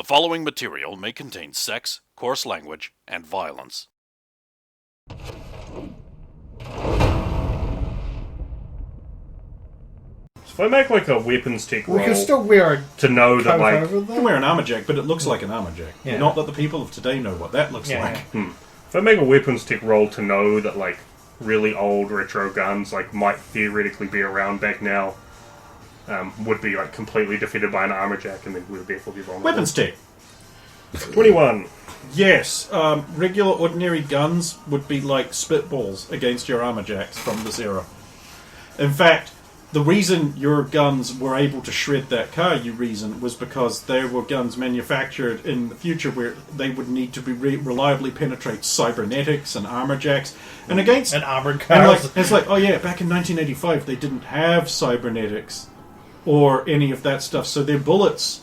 following material may contain sex, coarse language, and violence. If I make like a weapons tech roll We can still wear to know that coat like over You can there. wear an armor jack, but it looks like an armor jack. Yeah. Not that the people of today know what that looks Yeah, like. yeah. if I make a weapons tech roll to know that like really old retro guns like might theoretically be around back now, would be like completely defeated by an armor jack, and then would therefore be vulnerable. Weapons tech. 21. Yes, regular ordinary guns would be like spitballs against your armor jacks from this era. In fact, the reason your guns were able to shred that car, you reason, was because they were guns manufactured in the future where they would need to be reliably penetrate cybernetics and armor jacks. And against... And armored And cars. like, it's like, oh yeah, back in 1985 they didn't have cybernetics or any of that stuff, so their bullets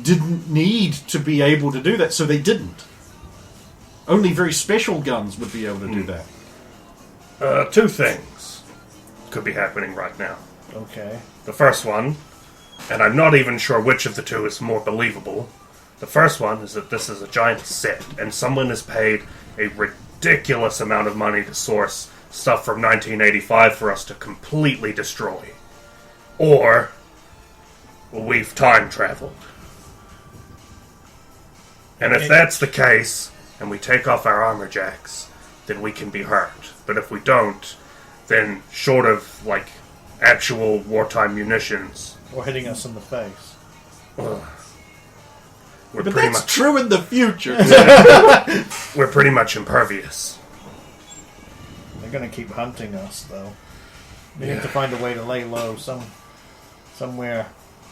didn't need to be able to do that, so they didn't. Only very special guns would be able to do that. Two things could be happening right now. Okay. The first one, and I'm not even sure which of the two is more believable. The first one is that this is a giant set, and someone has paid a ridiculous amount of money to source stuff from 1985 for us to completely destroy. Or we've time traveled. And if that's the case, and we take off our armor jacks, then we can be hurt. But if we don't, then short of, like, actual wartime munitions, Or hitting us in the face. we're But pretty that's much true in the future. we're pretty much impervious. They're going to keep hunting us, though. We Yeah. need to find a way to lay low somewhere.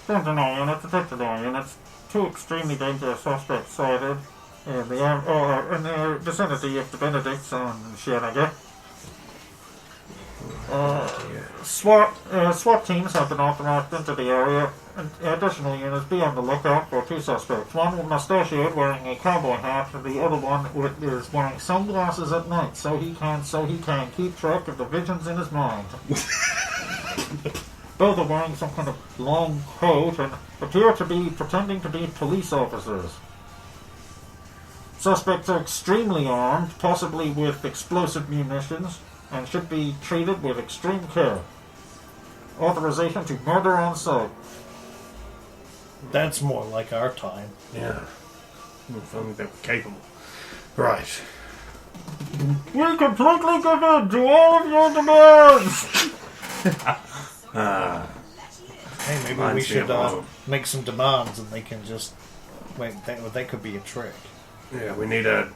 Sentinel unit, detected all units. Two extremely dangerous suspects sighted in the vicinity of the Benedicts on Shianaga. SWAT teams have been authorized into the area, and additional units be on the lookout for two suspects. One with mustachioed wearing a cowboy hat, and the other one is wearing sunglasses at night so he can keep track of the visions in his mind. Both are wearing some kind of long coat and appear to be pretending to be police officers. Suspects are extremely armed, possibly with explosive munitions, and should be treated with extreme care. Authorization to murder on sight. That's more like our time. Yeah. If only they were capable. Right. We completely give in to all of your demands! Hey, maybe we Reminds me should of make some demands and they can just... Wait, that could be a trick. Yeah, we need a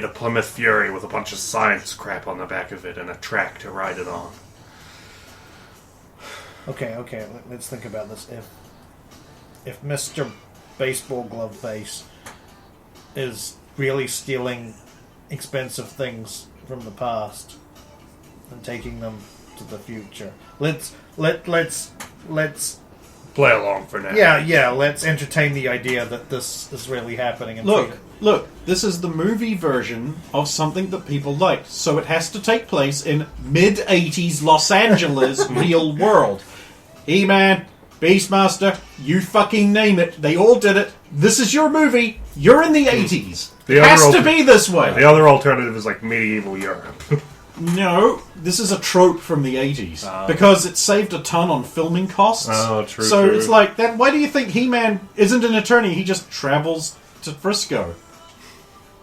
Plymouth Fury with a bunch of science crap on the back of it and a track to ride it on. Okay, let's think about this. If Mr. Baseball Glove Face is really stealing expensive things from the past and taking them to the future, let's Play along for now. yeah, let's entertain the idea that this is really happening and treat it. Look, this is the movie version of something that people liked, so it has to take place in mid-80s Los Angeles real world. He-Man, Beastmaster, you fucking name it, they all did it. This is your movie, you're in the 80s. The It has other to be this way. The other alternative is like medieval Europe. No, this is a trope from the 80s. Because it saved a ton on filming costs. Oh, true, So true. it's like, that. Why do you think He-Man isn't an attorney? He just travels to Frisco.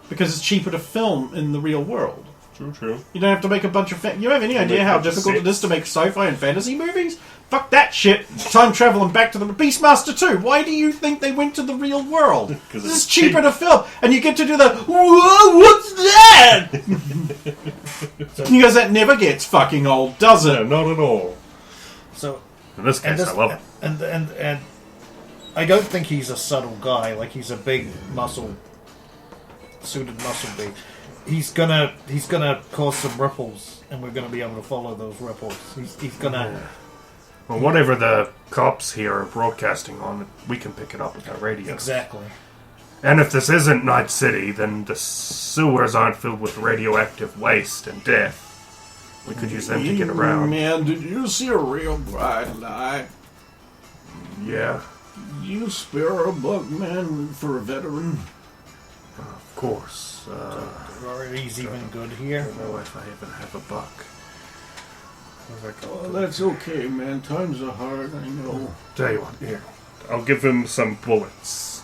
Because it's cheaper to film in the real world. True. You don't have to make a bunch of... You have any idea how difficult it is to make sci-fi and fantasy movies? Fuck that shit. Time travel and back to the... Beastmaster 2. Why do you think they went to the real world? 'Cause This it's is cheaper cheap. to film. And you get to do the... Whoa, what's that? Because that never gets fucking old, does Yeah, it? not at all. So, In this case, I love it. And I don't think he's a subtle guy. Like, he's a big suited muscle beast. He's gonna cause some ripples, and we're gonna be able to follow those ripples. He's gonna. Well, whatever the cops here are broadcasting on, we can pick it up with our radio. Exactly. And if this isn't Night City, then the sewers aren't filled with radioactive waste and death. We could use them to get around. Man, did you see a real bright light? Yeah. You spare a buck, man, for a veteran? Of course. He's even good I here. don't know if I even have a buck. Oh, that's okay, man. Times are hard, I know. Tell you what, here. I'll give him some bullets.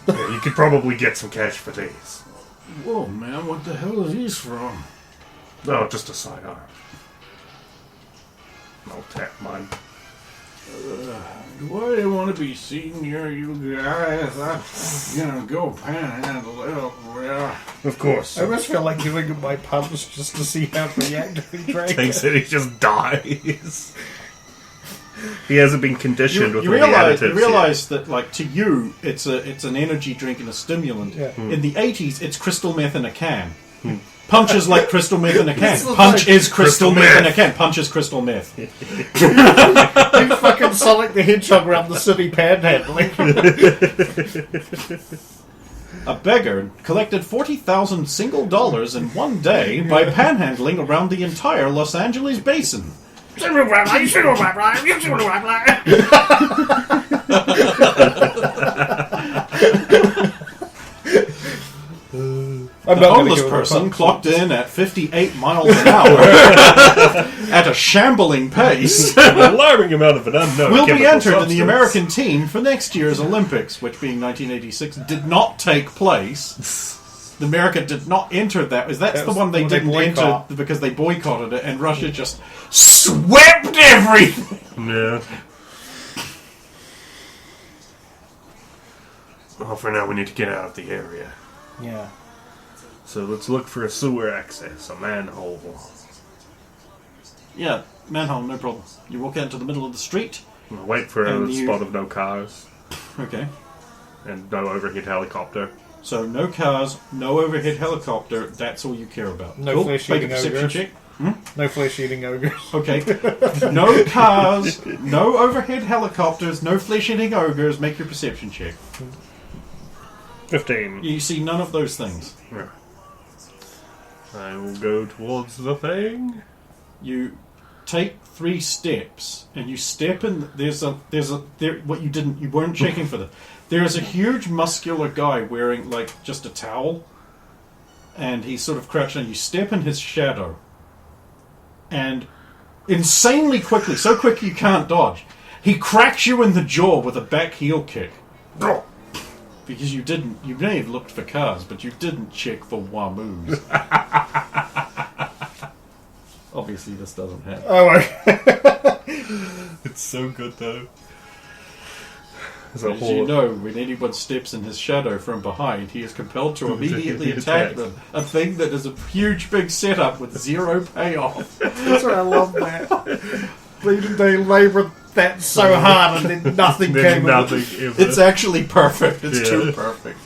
Yeah, you could probably get some cash for these. Whoa, man, what the hell is these from? No, just a sidearm. I'll tap mine. Do I want to be seen near you guys? I'm gonna go panhandle elsewhere. Of course. I almost feel like giving him my punch just to see how he reacts if he drank Thinks it. that he just dies. He hasn't been conditioned with You all the realize, additives you realize that, like, to you, it's an energy drink and a stimulant. Yeah. In the 80s, it's crystal meth in a can. Punch is like crystal meth in a can. This is Punch like is crystal crystal meth in a meth. can. Punch is crystal meth. You fucking Sonic the Hedgehog around the city panhandling. A beggar collected 40,000 single dollars in one day by panhandling around the entire Los Angeles basin. I'm The not gonna homeless give him a person punch. clocked in at 58 miles an hour at a shambling pace. An alarming amount of an unknown Will be chemical entered in the substance. American team for next year's Olympics, which being 1986 did not take place. The America did not enter that. That's the one they Well, they didn't enter boycott. because they boycotted it, and Russia just swept everything. Yeah. Well, for now we need to get out of the area. Yeah. So let's look for a sewer access, a manhole. Yeah, manhole, no problem. You walk out into the middle of the street. We'll wait for a And you- spot of no cars Okay. and no overhead helicopter. So no cars, no overhead helicopter. That's all you care about. No Cool. flesh-eating Make a perception ogres. check. No flesh-eating ogres. Okay. No cars, no overhead helicopters, no flesh-eating ogres. Make your perception check. 15. You see none of those things. Yeah. I will go towards the thing. You take 3 steps, and you step in. You weren't checking for this. There is a huge muscular guy wearing like just a towel, and he's sort of crouched, and you step in his shadow, and insanely quickly, so quick you can't dodge, he cracks you in the jaw with a back heel kick. Because you may have looked for cars, but you didn't check for Wamoos. Obviously, this doesn't happen. Oh, okay. It's so good though. There's a As you know, when anyone steps in his shadow from behind, he is compelled to immediately attack them. A thing that is a huge, big setup with zero payoff. That's why I love that. They laboured that so hard and then nothing came of it. Nothing ever. It's actually perfect. It's Yeah. too perfect.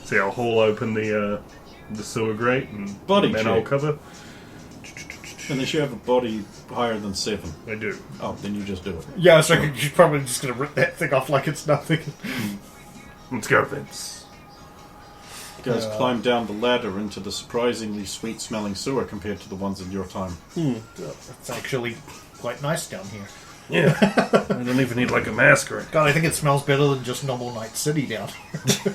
See, I'll hole open the sewer grate and Body manhole check. cover. Unless you have a body higher than 7. I do. Oh, then you just do it. Yeah, I was thinking you're probably just going to rip that thing off like it's nothing. Let's go, Vince. You guys climb down the ladder into the surprisingly sweet-smelling sewer compared to the ones in your time. It's actually quite nice down here. Yeah. I don't even need like a mask or anything. God, I think it smells better than just normal Night City down here.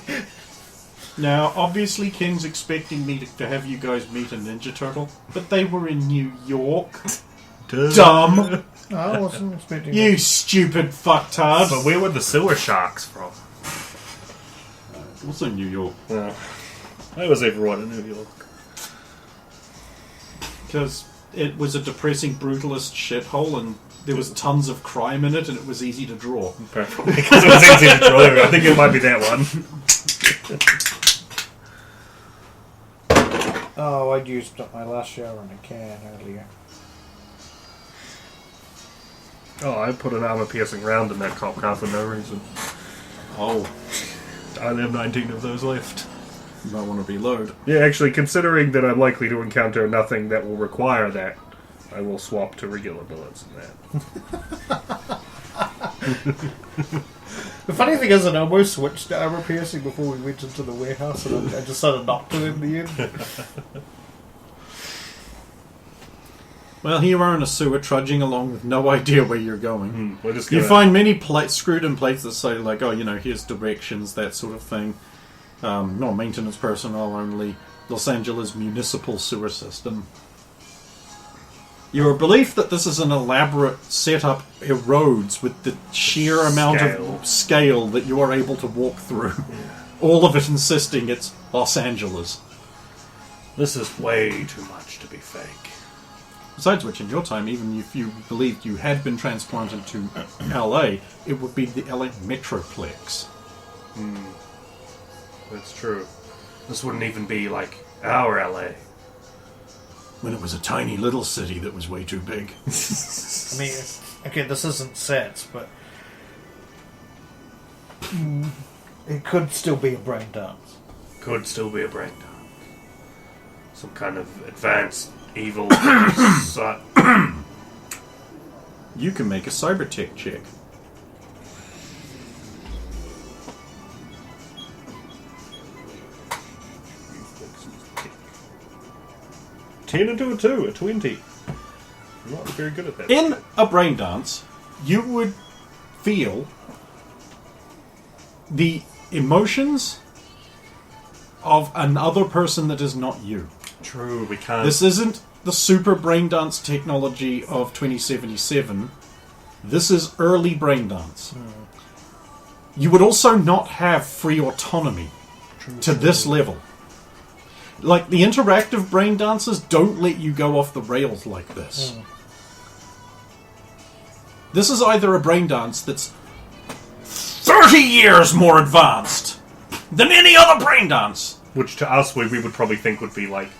Now, obviously, Ken's expecting me to have you guys meet a Ninja Turtle, but they were in New York. Dumb! No, I wasn't expecting You stupid fucktard! But where were the sewer sharks from? Also New York. I was everyone in New York. Because it was a depressing, brutalist shithole, and there was tons of crime in it, and it was easy to draw. Perfect. Because it was easy to draw. I think it might be that one. Oh, I'd used up my last shower in a can earlier. Oh, I put an armor-piercing round in that cop car for no reason. Oh, I have 19 of those left. you might want to reload. Yeah, actually, considering that I'm likely to encounter nothing that will require that, I will swap to regular bullets in that. The funny thing is, I almost switched to armor piercing before we went into the warehouse, and I just sort of knocked it in the end. Well, here you are in a sewer trudging along with no idea where you're going. We're just You gonna- find many screwed-in plates that say, like, oh, here's directions, that sort of thing. No maintenance personnel only. Los Angeles municipal sewer system. Your belief that this is an elaborate setup erodes with the sheer amount of scale that you are able to walk through. All of it insisting it's Los Angeles. This is way too much to be fake. Besides which, in your time, even if you believed you had been transplanted to LA, it would be the LA Metroplex. That's true. This wouldn't even be like our LA. When it was a tiny little city that was way too big. I mean, okay, this isn't sets, but it could still be a brain dance. Could still be a brain dance. Some kind of advanced evil. You can make a cybertech check. Ten into a 2, a 20. I'm not very good at that. In a brain dance, you would feel the emotions of another person that is not you. True, we can't. This isn't the super brain dance technology of 2077. This is early brain dance. You would also not have free autonomy to this level. Like, the interactive brain dancers don't let you go off the rails like this. This is either a brain dance that's 30 years more advanced than any other brain dance. Which to us, we would probably think would be like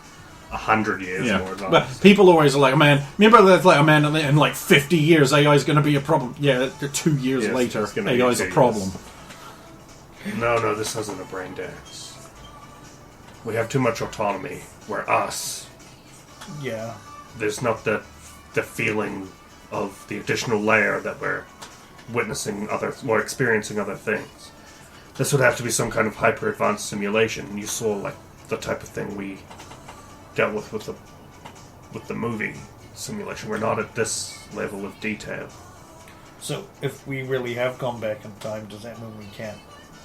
100 years more advanced. But people always are like, oh, man, remember that's like, oh, man, in like 50 years AI is going to be a problem. Yeah, 2 years Yes, later, it's gonna be AI is 2 a problem. No, this isn't a brain dance. We have too much autonomy. We're us. Yeah. There's not the feeling of the additional layer that we're witnessing we're experiencing other things. This would have to be some kind of hyper advanced simulation. You saw like the type of thing we dealt with the movie simulation. We're not at this level of detail. So, if we really have gone back in time, does that mean we can't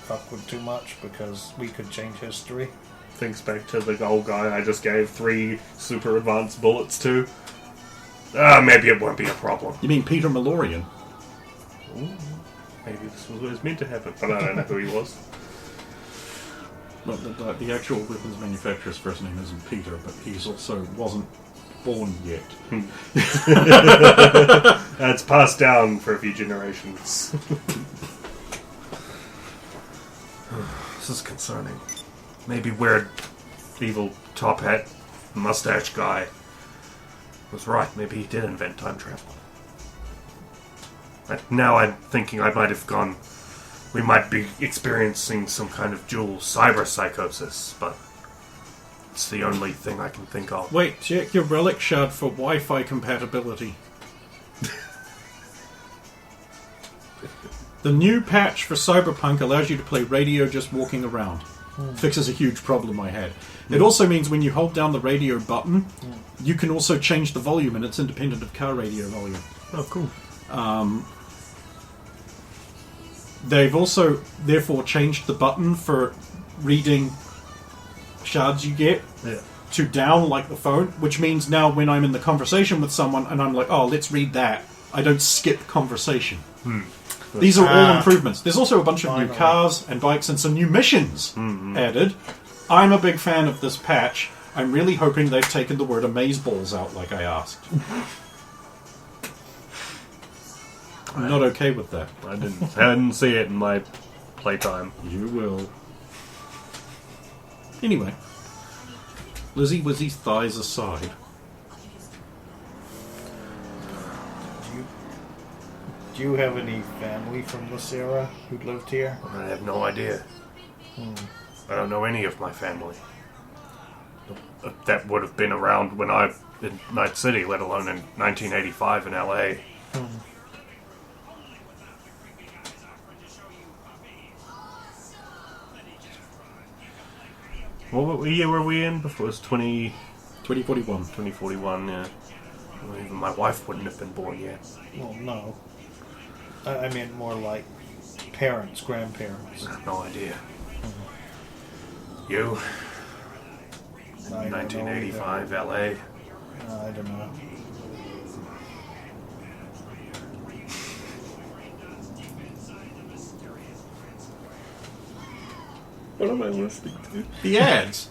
fuck with too much because we could change history? Thinks back to the old guy I just gave 3 super advanced bullets to. Maybe it won't be a problem. You mean Peter Malorian? Maybe this was what was meant to happen, but I don't know who he was. Well, the actual weapons manufacturer's first name isn't Peter, but he's also wasn't born yet. It's passed down for a few generations. This is concerning. Maybe weird, evil top hat, mustache guy was right. Maybe he did invent time travel. Now I'm thinking I might have gone. We might be experiencing some kind of dual cyber psychosis, but it's the only thing I can think of. Wait, check your relic shard for Wi-Fi compatibility. The new patch for Cyberpunk allows you to play radio just walking around. Fixes a huge problem I had. It also means when you hold down the radio button, you can also change the volume, and it's independent of car radio volume. Oh, cool. They've also, therefore, changed the button for reading shards you get to down like the phone, which means now when I'm in the conversation with someone and I'm like, oh, let's read that, I don't skip conversation. These are all improvements. There's also a bunch of new cars and bikes and some new missions added. I'm a big fan of this patch. I'm really hoping they've taken the word amazeballs out like I asked. I'm not okay with that. I didn't see it in my playtime. You will. Anyway. Lizzie Wizzy's thighs aside. Do you have any family from this era who lived here? I have no idea. I don't know any of my family that would have been around when I in Night City, let alone in 1985 in LA. What year were we in before? It was 2041. 2041, yeah. Well, even my wife wouldn't have been born yet. Well, no. I meant more like parents, grandparents. I have no idea. You? I don't know 1985 LA. either. I don't know. What am I listening to? The ads.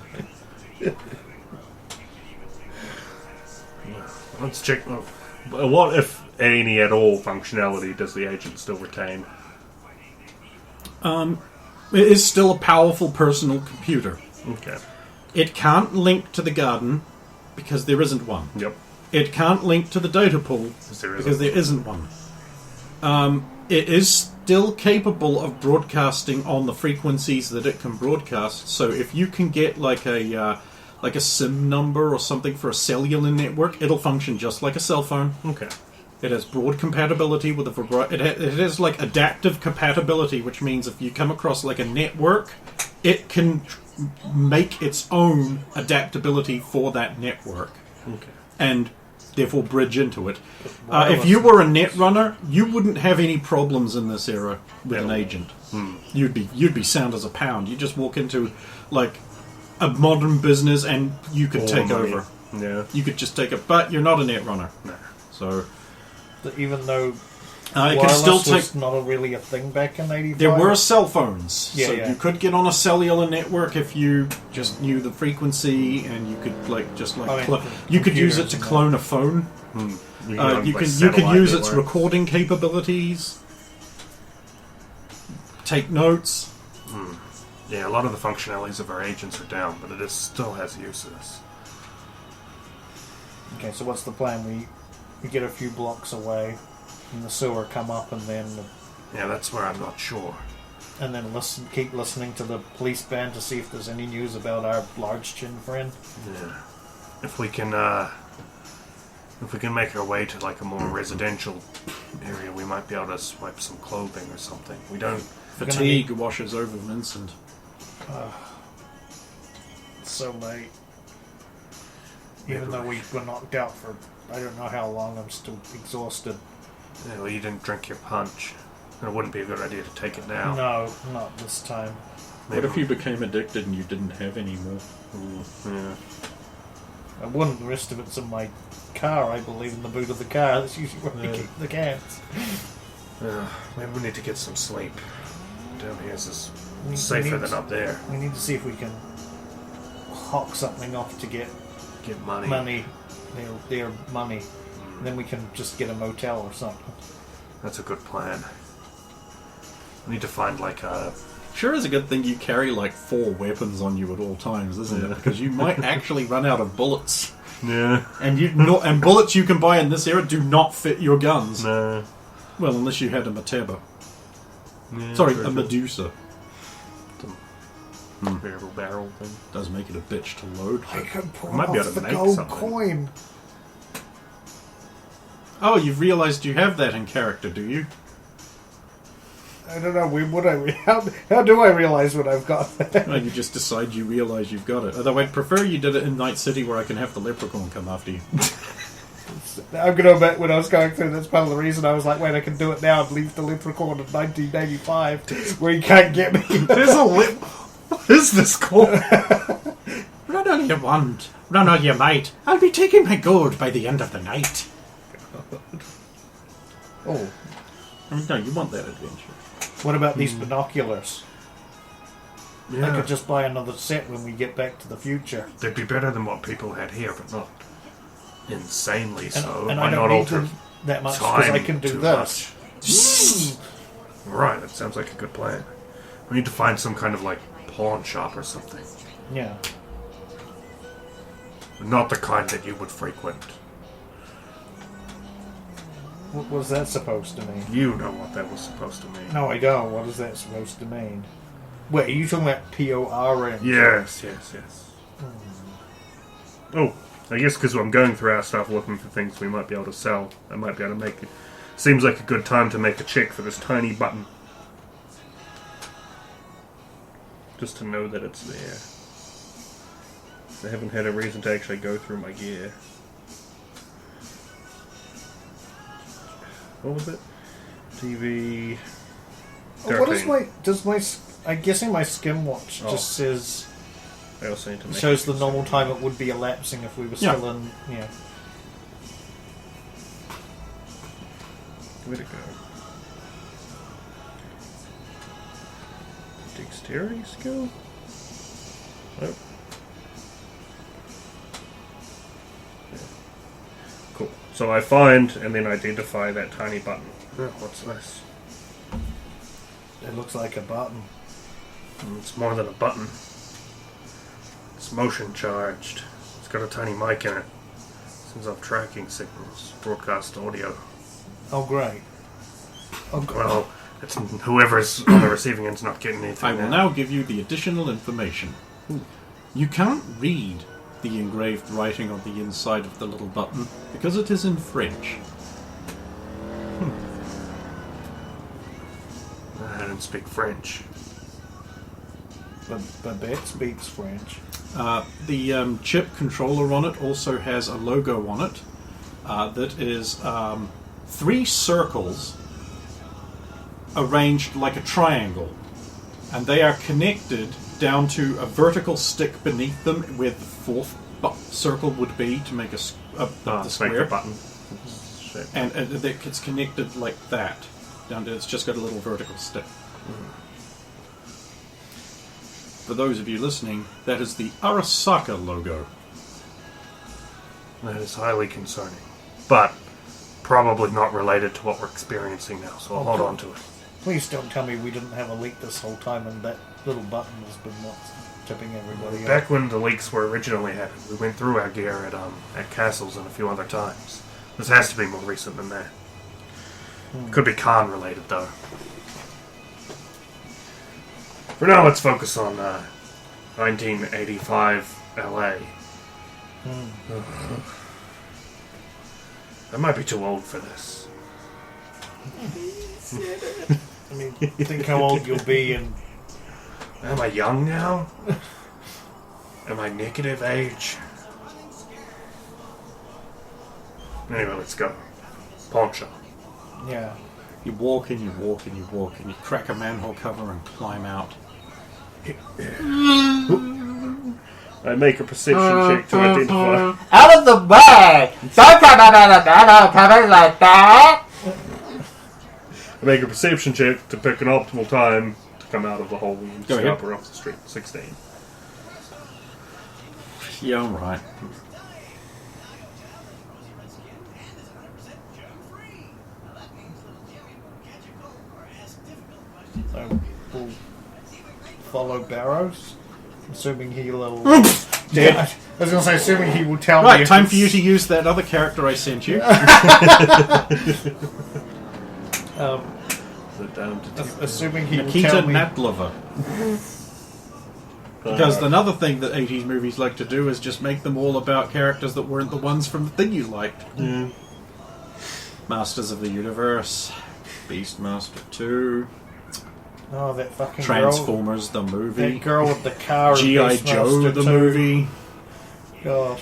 Let's check. What, if any at all, functionality does the agent still retain? It is still a powerful personal computer. Okay. It can't link to the garden because there isn't one. Yep. It can't link to the data pool because there isn't one. It is still capable of broadcasting on the frequencies that it can broadcast. So if you can get like a SIM number or something for a cellular network, it'll function just like a cell phone. Okay. It has broad compatibility with it has like adaptive compatibility, which means if you come across like a network, it can make its own adaptability for that network. Okay. And therefore bridge into it. If you were a net runner, you wouldn't have any problems in this era with an agent. You'd be sound as a pound. You just walk into like a modern business and you could take over. Yeah. You could just take it, but you're not a net runner. No. So Even though it can wireless still was take. not really a thing back in '85. There were cell phones, Yeah, so yeah. you could get on a cellular network if you just knew the frequency, and you could you could use it to computers and clone a phone. You can use its recording capabilities, take notes. Yeah, a lot of the functionalities of our agents are down, but it still has uses. Okay, so what's the plan? We get a few blocks away, and the sewer come up, and then Yeah, that's where I'm not sure. keep listening to the police band to see if there's any news about our large chin friend. Yeah. If we can make our way to like a more residential area, we might be able to swipe some clothing or something. We don't. Fatigue washes over Vincent. So late. Even though we were knocked out for I don't know how long, I'm still exhausted. Yeah, well, you didn't drink your punch. And it wouldn't be a good idea to take it now. No, not this time. What if you became addicted and you didn't have any more? Yeah. I wouldn't. The rest of it's in my car, I believe, in the boot of the car. That's usually where we keep the cans. Maybe we need to get some sleep. Down here is We safer need than up there. We need to see if we can hawk something off to get Get money. their money. And then we can just get a motel or something. That's a good plan. We need to find like a... Sure is a good thing you carry like 4 weapons on you at all times, isn't it? Because you might actually run out of bullets. Yeah. And bullets you can buy in this era do not fit your guns. No. Well, unless you had a Mateba. Yeah, Sorry, very a good. Medusa. Variable barrel thing. Does make it a bitch to load. I can pull Might be off able to the make gold something. coin. Oh, you've realised you have that in character, do you? I don't know. How do I realize what I've got? Well, you just decide you realise you've got it. Although I'd prefer you did it in Night City where I can have the leprechaun come after you. I'm going to admit, when I was going through, that's part of the reason I was like, wait, I can do it now and leave the leprechaun in 1985 where he can't get me. There's a lip. What is this called? Run all you want. Run all you might. I'll be taking my gold by the end of the night. Oh, I mean, no, you want that adventure. what about these binoculars? Yeah. I could just buy another set when we get back to the future. They'd be better than what people had here, but not insanely so. And Might I not don't need alter them that much because I time can do too this. Right, that sounds like a good plan. We need to find some kind of like pawn shop or something. Yeah. Not the kind that you would frequent. What was that supposed to mean? You know what that was supposed to mean. No, I don't. What is that supposed to mean? Wait, are you talking about PORN? Yes. Oh, I guess because I'm going through our stuff looking for things we might be able to sell. I might be able to make it. Seems like a good time to make a check for this tiny button. Just to know that it's there. I haven't had a reason to actually go through my gear. What was it? TV. What is 13. I'm guessing my skim watch Oh. just says I also need to make shows the normal time it would be elapsing if we were Yeah. still in. Yeah. Where'd it go? Dexterity skill? Nope. Yeah. Cool. So I find and then identify that tiny button. What's this? It looks like a button. It's more than a button. It's motion charged. It's got a tiny mic in it. Sends off tracking signals. Broadcast audio. Oh, great. Oh, great. Well, it's whoever's on the receiving end's not getting anything. I will now give you the additional information. You can't read the engraved writing on the inside of the little button because it is in French. I don't speak French. But Babette speaks French. The chip controller on it also has a logo on it that is 3 circles arranged like a triangle, and they are connected down to a vertical stick beneath them where the 4th circle would be to make the Make square. the button. Shit. And it's connected like that. Down to, it's just got a little vertical stick. For those of you listening, that is the Arasaka logo. That is highly concerning. But probably not related to what we're experiencing now, so I'll hold on to it. Please don't tell me we didn't have a leak this whole time and that little button has been what's tipping everybody off. Back when the leaks were originally happening, we went through our gear at castles and a few other times. This has to be more recent than that. Could be Khan related though. For now, let's focus on 1985 LA. I might be too old for this. I mean, think how old you'll be in... Am I young now? Am I negative age? Anyway, let's go. Pawn shop. Yeah. You walk and you walk and you walk and you crack a manhole cover and climb out. I make a perception check to identify. Out of the way! Don't come out coming like that! I make a perception check to pick an optimal time to come out of the hole and Go ahead. scupper off the street. 16. Yeah, alright. So we'll follow Barrows, assuming he'll... I was going to say, assuming he will tell me... Right, if time it's- for you to use that other character I sent you. Down to Assuming he will Nikita tell me... Natlova. Because another thing that 80s movies like to do is just make them all about characters that weren't the ones from the thing you liked. Masters of the Universe, Beastmaster 2, Oh, that fucking Transformers the girl. movie, That girl with the car. in G.I. Joe Beastmaster the 2. movie, God.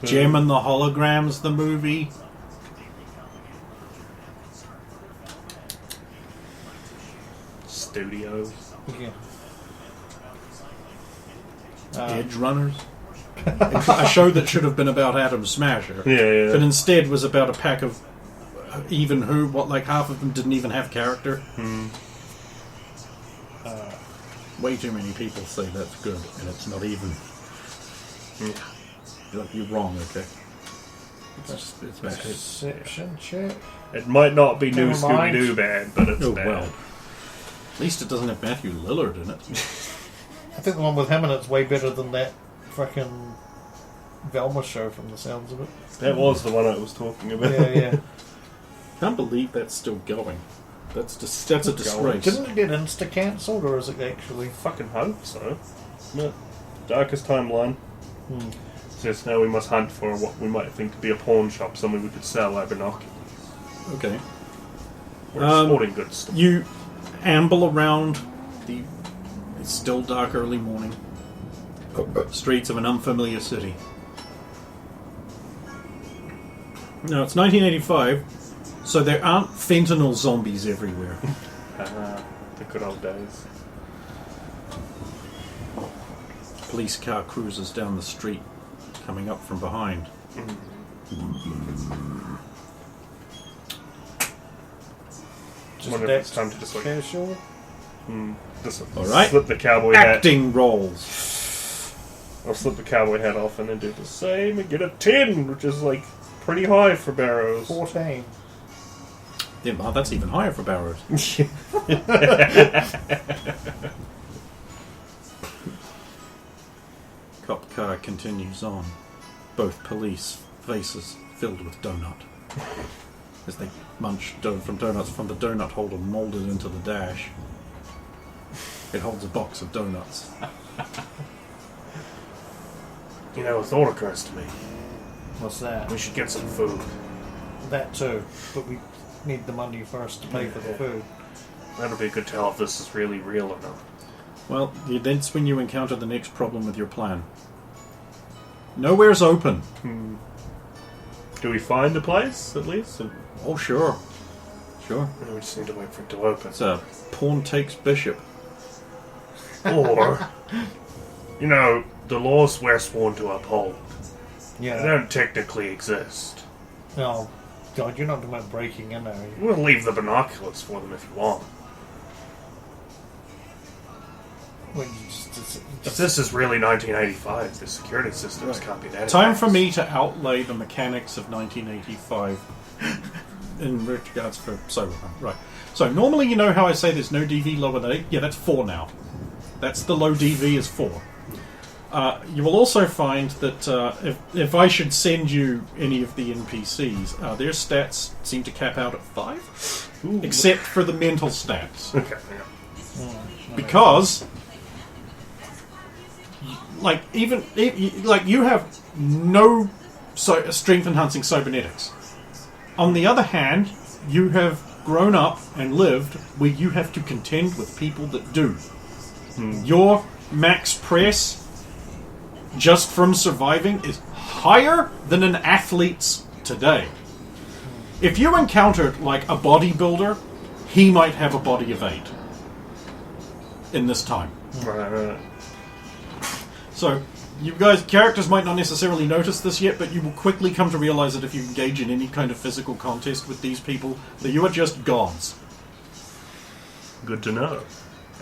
Gem and the Holograms the movie. Studios. Yeah. Edge Runners. A show that should have been about Atom Smasher, Yeah. but instead was about a pack of like half of them didn't even have character. Way too many people say that's good, and it's not even. You're wrong, okay? It's bad. Perception check. It might not be new Never mind. Scooby-Doo bad, but it's Oh bad. well. At least it doesn't have Matthew Lillard in it. I think the one with him in it's way better than that fucking Velma show from the sounds of it. That was the one I was talking about. Yeah. Can't believe that's still going. That's a disgrace. Didn't it get insta-cancelled, or is it actually... Fucking hope so. No. Darkest timeline. Says now we must hunt for what we might think to be a pawn shop, somewhere we could sell our binoculars. Okay. Or a sporting goods store. You amble around the it's still dark early morning streets of an unfamiliar city. Now it's 1985. So there aren't fentanyl zombies everywhere. The good old days. Police car cruises down the street, coming up from behind. Just Wonder if it's time to just like casual. just All right. slip the cowboy hat. Acting roles. I'll slip the cowboy hat off and then do the same and get a 10, which is like pretty high for Barrows. 14. Yeah, well, that's even higher for Barrows. Cop car continues on. Both police faces filled with donut. As they munch from donuts from the donut holder molded into the dash. It holds a box of donuts. You know, a thought occurs to me. What's that? We should get some food. That too. But we need the money first to pay for the food. That'll be a good tell if this is really real or not. Well, that's when you encounter the next problem with your plan. Nowhere's open. Do we find a place, at least? Oh, sure. Sure. We just need to wait for it to open. It's a pawn takes bishop. Or, you know, the laws we're sworn to uphold. They Yeah. don't technically exist. No. God, you're not talking about breaking in, are you? We'll leave the binoculars for them if you want. When you If this is really 1985, the security systems can't be that Time advanced. for me to outlay the mechanics of 1985 in regards for Cyberpunk. Right. So, normally you know how I say there's no DV lower than 8? Yeah, that's 4 now. That's the low DV is 4. You will also find that if I should send you any of the NPCs, their stats seem to cap out at 5. Ooh. Except for the mental stats. Okay, yeah. Because... you have no strength enhancing cybernetics. On the other hand, you have grown up and lived where you have to contend with people that do. Your max press, just from surviving, is higher than an athlete's today. If you encountered like a bodybuilder, he might have a body of 8 in this time. Right. So, you guys, characters might not necessarily notice this yet, but you will quickly come to realize that if you engage in any kind of physical contest with these people, that you are just gods. Good to know.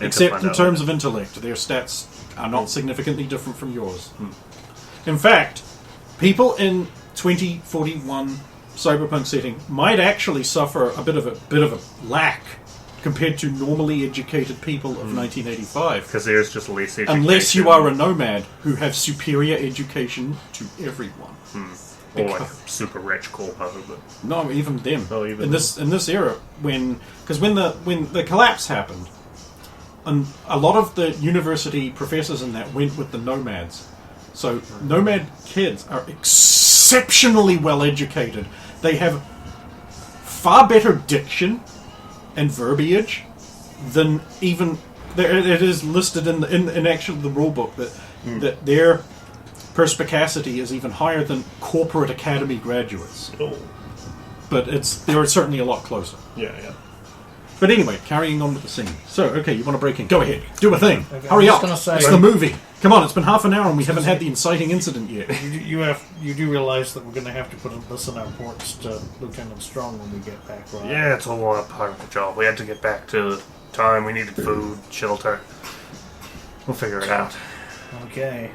And to Except find in out. terms of intellect, their stats are not significantly different from yours. In fact, people in 2041 cyberpunk setting might actually suffer a bit of a lack compared to normally educated people of 1985. Because there's just less education. Unless you are a nomad who have superior education to everyone. Or like a super rich corpo, but... No, even them. Oh, even in this era, when the collapse happened, and a lot of the university professors in that went with the nomads. So nomad kids are exceptionally well educated. They have far better diction and verbiage than even it is listed in actually the rule book that their perspicacity is even higher than corporate academy graduates. Oh. But they're certainly a lot closer. Yeah. But anyway, carrying on with the scene. So, okay, you want to break in? Go ahead. Do a thing. Okay, Hurry I'm up. just gonna say- It's the movie. Come on, it's been half an hour and we haven't had the inciting incident yet. You do realize that we're going to have to put this in our reports to Lieutenant Strong when we get back, right? Yeah, it's all a part of the job. We had to get back to the time. We needed food, shelter. We'll figure it out. Okay.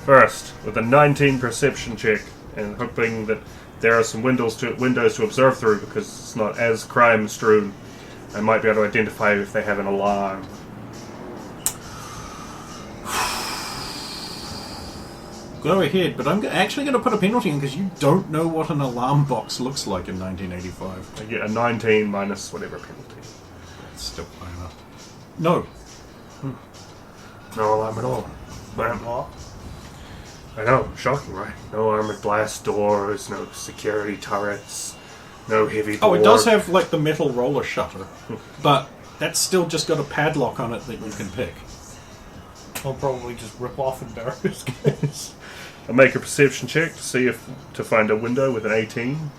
First, with a 19 perception check, and hoping that there are some windows to observe through because it's not as crime-strewn. I might be able to identify if they have an alarm. Go ahead, but I'm actually going to put a penalty in because you don't know what an alarm box looks like in 1985. I get a 19 minus whatever penalty. It's still high enough. No. No alarm at all. What? I know, shocking, right? No armored blast doors, no security turrets, no heavy Oh, door. it does have like the metal roller shutter, but that's still just got a padlock on it that you can pick. We'll probably just rip off in Barrow's case. I'll make a perception check to see to find a window with an 18.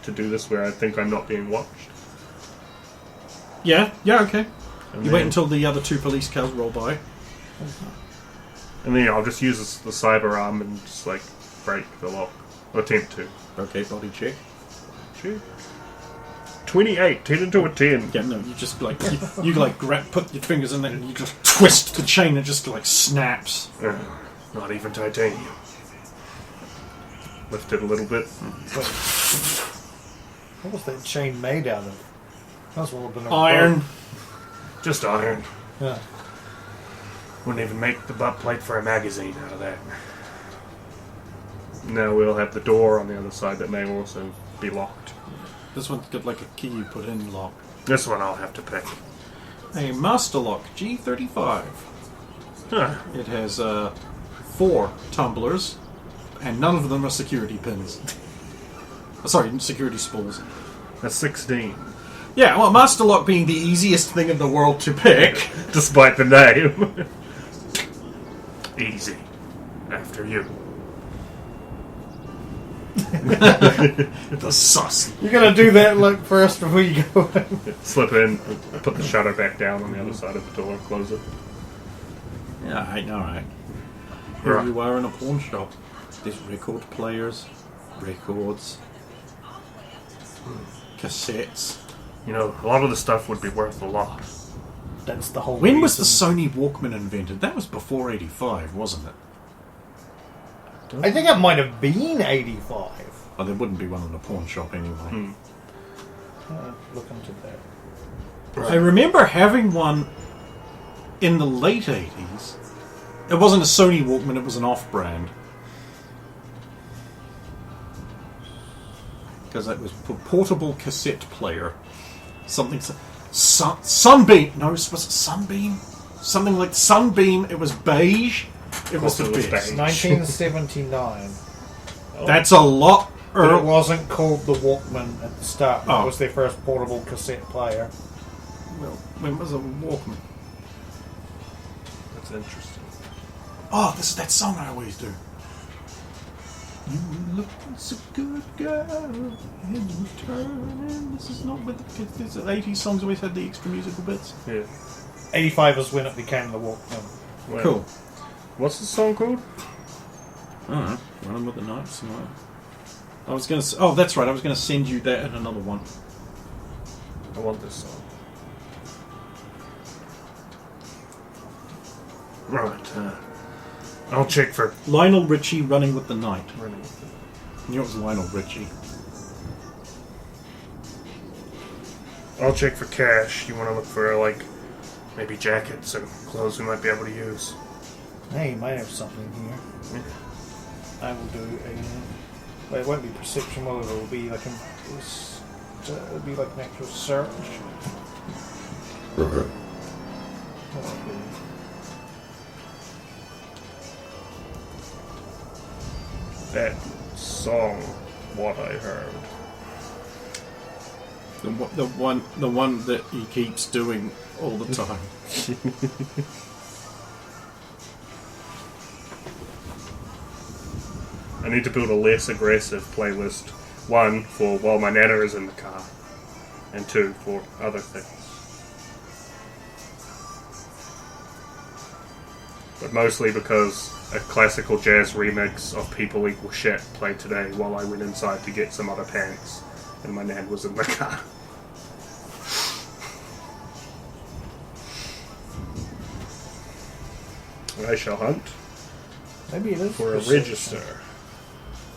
to do this where I think I'm not being watched. Yeah, okay. And You then, wait until the other two police cars roll by. And then I'll just use the cyber arm and just like break the lock. Or attempt to. Okay, body check. Check. 28, 10 into a 10. Yeah, no, you just like you like put your fingers in there and you just twist the chain and it just like snaps. Not even titanium. Lift it a little bit. Wait, what was that chain made out of? That's what would have been a Iron. rope. Just iron. Yeah. Wouldn't even make the butt plate for a magazine out of that. Now we'll have the door on the other side that may also be locked. This one's got like a key you put in lock. This one I'll have to pick. A master lock G35. Huh. It has 4 tumblers, and none of them are security pins. Sorry, security spools. That's 16. Yeah, well, master lock being the easiest thing in the world to pick. Despite the name. Easy. After you. The sus. You're gonna do that look first before you go in. Slip in, put the shutter back down on the other side of the door, close it. Yeah, alright. Here Right. you are in a pawn shop. There's record players, records, cassettes. You know, a lot of the stuff would be worth a lot. That's the whole When was the reason. Sony Walkman invented? That was before 85, wasn't it? I think it might have been 85. Oh, there wouldn't be one in a pawn shop anyway. Look into that. I remember having one in the late 80s. It wasn't a Sony Walkman, it was an off-brand. Because that was a portable cassette player. Something... Sunbeam! No, was it Sunbeam? Something like Sunbeam. It was beige. It was the Of course it was best. beige. 1979. That's a lot... But it wasn't called the Walkman at the start. Oh. It was their first portable cassette player. Well, when was a Walkman? That's interesting. Oh, this is that song I always do. You look so good, girl, and you turn, and this is not with the kids. The 80s songs always had the extra musical bits. Yeah. 85 is when it became the Walkman. Well, Cool. What's the song called? Alright, Running with the Knives. I was gonna. Oh, that's right. I was gonna send you that and another one. I want this song. Right. I'll check for Lionel Richie, Running with the Night. running with it. I knew it was Lionel Richie. I'll check for cash. You want to look for like maybe jackets and clothes we might be able to use. Hey, you might have something here. I will do a. Well, it won't be perception, will it? It'll be like it'll be like an actual search. That song, What I Heard. The one that he keeps doing all the time. I need to build a less aggressive playlist. 1, for while my nana is in the car. And 2, for other things. But mostly because a classical jazz remix of People Equal Shit played today while I went inside to get some other pants. And my nan was in the car. I shall hunt Maybe it is for a perception. register.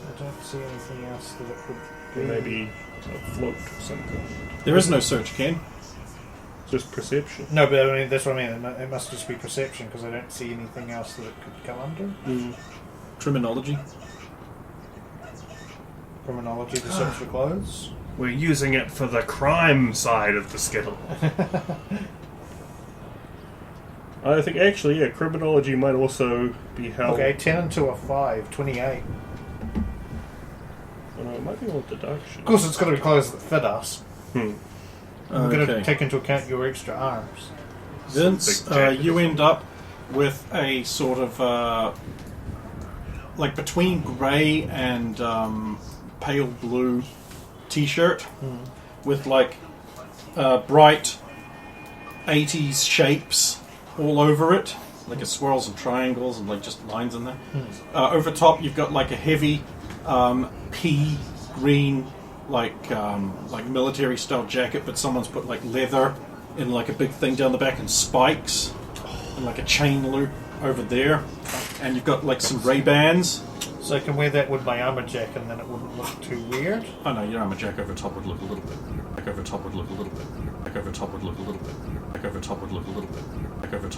I don't see anything else that it could Or be. maybe a float of some kind. There is no search, Ken. Just perception. No, but I mean that's what I mean. It must just be perception because I don't see anything else that it could come under. Criminology. Criminology to search for clothes. We're using it for the crime side of the skittle. I think actually, yeah, criminology might also be held. Okay, 10 into a 5, 28. It might be all deduction. Of course, it's got to be clothes that fit us. Hmm. We're going to Okay. take into account your extra arms. Vince, Big jacket you or end up with a sort of like between grey and pale blue t-shirt with like bright 80s shapes all over it, like a swirls and triangles and like just lines in there. Over top, you've got like a heavy pea green, like military style jacket, but someone's put like leather in like a big thing down the back and spikes and like a chain loop over there. And you've got like some Ray-Bans. So I can wear that with my armor jack and then it wouldn't look too weird. Oh no, your armor jack over top would look a little bit weird. Back over top would look a little bit weird. Back over top would look a little bit weird. Back over top would look a little bit weird. Back over top.